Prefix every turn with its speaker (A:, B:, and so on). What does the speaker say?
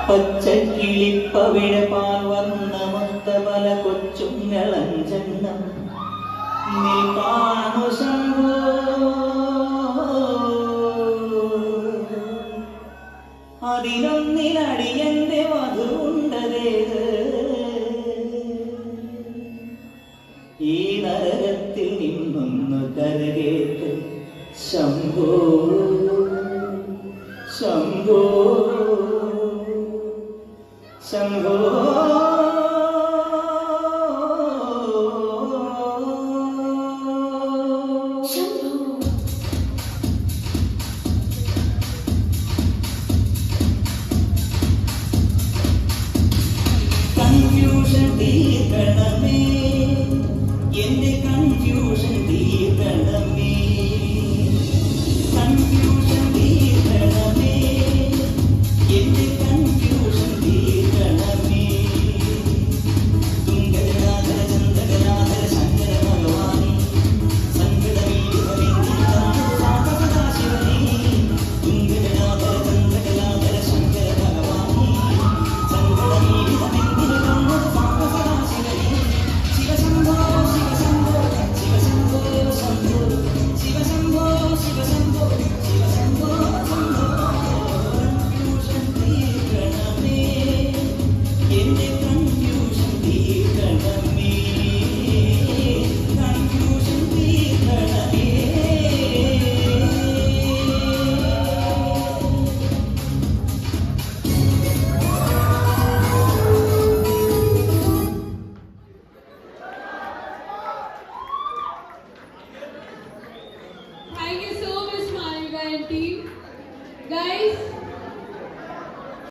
A: പച്ചക്കിളിപ്പവിഴ പാൽ വന്ന മൊത്ത പല കൊച്ചുങ്ങളഞ്ചെണ്ണം നിൽപ്പാണു ശംഭോ അതിനൊന്നിനടിയന്റെ വധുണ്ടതേത് ഈ നരകത്തിൽ നിന്നൊന്നു കരകേറ്റ് ശംഭോ ശംഭോ ശംഭോ കൺഫ്യൂഷൻ തീർക്കണമേ എന്റെ കൺഫ്യൂഷൻ തീർക്കണമേ കൺഫ്യൂഷൻ തീർക്കണമേ എന്റെ കൺഫ്യൂഷൻ തീർക്കണമേ തുങ്കജനാഥര ചന്ദ്രകനാഥര ശങ്കര ഭഗവാൻ സങ്കടമീശിവനേ തുങ്കജനാഥര ചന്ദ്രകനാഥര ശങ്കര ഭഗവാൻ സങ്കടമീശിവനേ
B: Thank you so much, Malika and team. Guys,